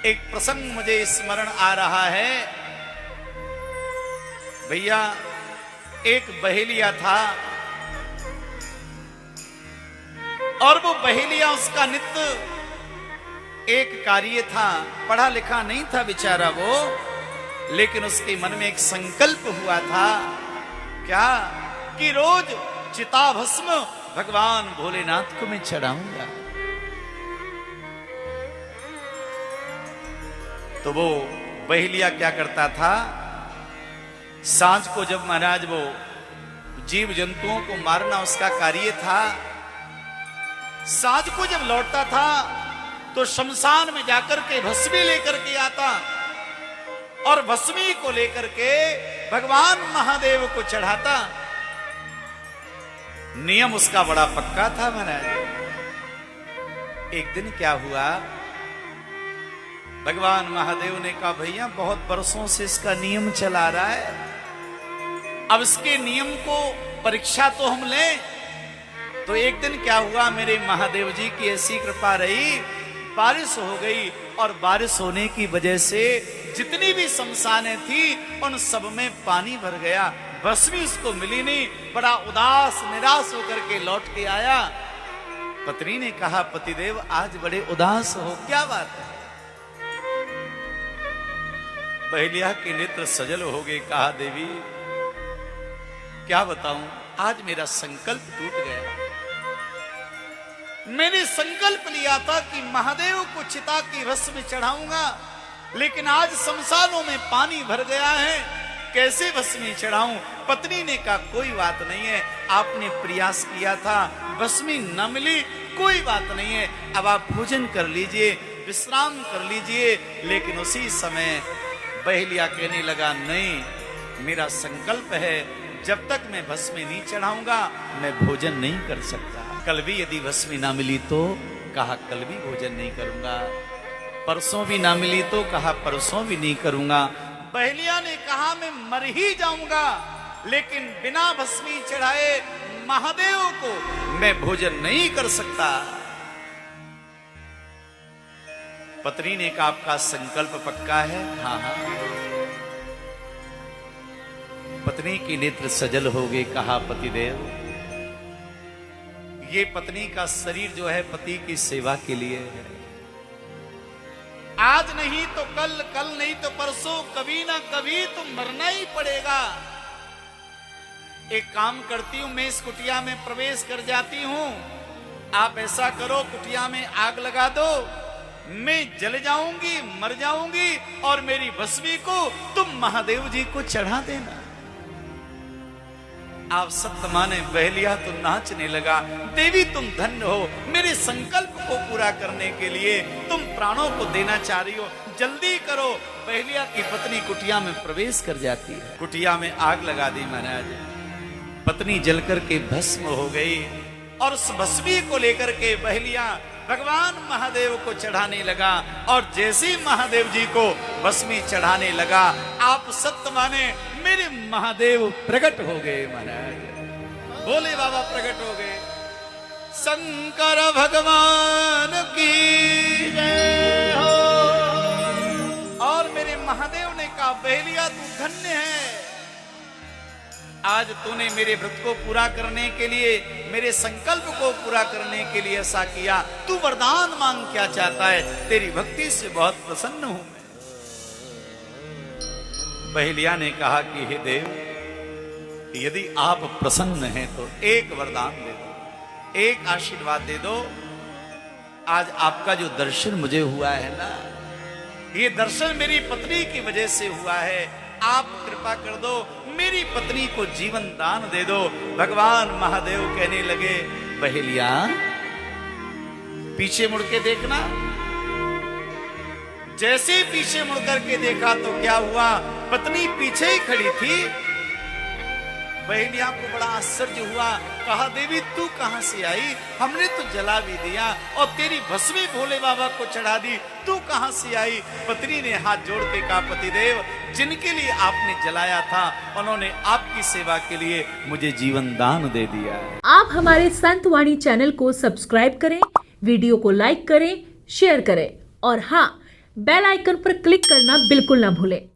एक प्रसंग मुझे स्मरण आ रहा है। भैया, एक बहेलिया था और वो बहेलिया, उसका नित्य एक कार्य था। पढ़ा लिखा नहीं था बेचारा वो, लेकिन उसके मन में एक संकल्प हुआ था। क्या? कि रोज चिताभस्म भगवान भोलेनाथ को मैं चढ़ाऊंगा। तो वो बहेलिया क्या करता था, सांझ को जब महाराज वो जीव जंतुओं को मारना उसका कार्य था, सांझ को जब लौटता था तो शमशान में जाकर के भस्मी लेकर के आता और भस्मी को लेकर के भगवान महादेव को चढ़ाता। नियम उसका बड़ा पक्का था महाराज। एक दिन क्या हुआ, भगवान महादेव ने कहा भैया बहुत बरसों से इसका नियम चला रहा है, अब इसके नियम को परीक्षा तो हम लें। तो एक दिन क्या हुआ, मेरे महादेव जी की ऐसी कृपा रही, बारिश हो गई और बारिश होने की वजह से जितनी भी शमशानें थी उन सब में पानी भर गया। भस्मी उसको मिली नहीं, बड़ा उदास निराश होकर के लौट के आया। पत्नी ने कहा पतिदेव आज बड़े उदास हो, क्या बात है? बहेलिया के नेत्र सजल हो गए। कहा देवी क्या बताऊं, आज मेरा संकल्प टूट गया। मैंने संकल्प लिया था कि महादेव को चिता की रस में चढ़ाऊंगा, लेकिन आज शमशानों में पानी भर गया है, कैसे भस्मी चढ़ाऊं? पत्नी ने कहा कोई बात नहीं है, आपने प्रयास किया था, भस्मी न मिली, कोई बात नहीं है, अब आप भोजन कर लीजिए, विश्राम कर लीजिए। लेकिन उसी समय बहेलिया कहने लगा नहीं, मेरा संकल्प है जब तक मैं भस्मी नहीं चढ़ाऊंगा मैं भोजन नहीं कर सकता। कल भी यदि भस्मी ना मिली तो कहा कल भी भोजन नहीं करूंगा, परसों भी ना मिली तो कहा परसों भी नहीं करूंगा। बहेलिया ने कहा मैं मर ही जाऊंगा, लेकिन बिना भस्मी चढ़ाए महादेव को मैं भोजन नहीं कर सकता। पत्नी ने कहा आपका संकल्प पक्का है? हाँ हाँ। पत्नी की नेत्र सजल हो गए। कहा पतिदेव, ये पत्नी का शरीर जो है पति की सेवा के लिए है, आज नहीं तो कल, कल नहीं तो परसों, कभी ना कभी तो मरना ही पड़ेगा। एक काम करती हूं, मैं इस कुटिया में प्रवेश कर जाती हूं, आप ऐसा करो कुटिया में आग लगा दो, मैं जल जाऊंगी, मर जाऊंगी और मेरी भस्मी को तुम महादेव जी को चढ़ा देना। आप सत्य माने, बहेलिया तो नाचने लगा। देवी तुम धन्य हो, मेरे संकल्प को पूरा करने के लिए तुम प्राणों को देना चाह रही हो, जल्दी करो। बहेलिया की पत्नी कुटिया में प्रवेश कर जाती है, कुटिया में आग लगा दी महाराज। पत्नी जलकर के भस्म हो गई और उस भस्मी को लेकर के बहेलिया भगवान महादेव को चढ़ाने लगा। और जैसे ही महादेव जी को भस्मी चढ़ाने लगा, आप सत्य माने मेरे महादेव प्रकट हो गए महाराज। भोले बाबा प्रकट हो गए। शंकर भगवान की जय हो। और मेरे महादेव ने कहा बहेलिया तू धन्य है, आज तूने मेरे व्रत को पूरा करने के लिए, मेरे संकल्प को पूरा करने के लिए ऐसा किया। तू वरदान मांग, क्या चाहता है? तेरी भक्ति से बहुत प्रसन्न हूं मैं। बहेलिया ने कहा कि हे देव, यदि आप प्रसन्न हैं तो एक वरदान दे दो, एक आशीर्वाद दे दो। आज आपका जो दर्शन मुझे हुआ है ना, ये दर्शन मेरी पत्नी की वजह से हुआ है, आप कृपा कर दो, मेरी पत्नी को जीवन दान दे दो। भगवान महादेव कहने लगे बहेलिया पीछे मुड़ के देखना। जैसे पीछे मुड़ करके देखा तो क्या हुआ, पत्नी पीछे ही खड़ी थी। बहेलिया को बड़ा आश्चर्य हुआ। कहा देवी तू कहां से आई? हमने तो जला भी दिया और तेरी भस्मी भोले बाबा को चढ़ा दी, तू कहां से आई? पत्नी ने हाथ जोड़ के कहा पतिदेव, जिनके लिए आपने जलाया था उन्होंने आपकी सेवा के लिए मुझे जीवन दान दे दिया है। आप हमारे संत वाणी चैनल को सब्सक्राइब करें, वीडियो को लाइक करें, शेयर करें और हाँ, बेल आइकन पर क्लिक करना बिल्कुल ना भूलें।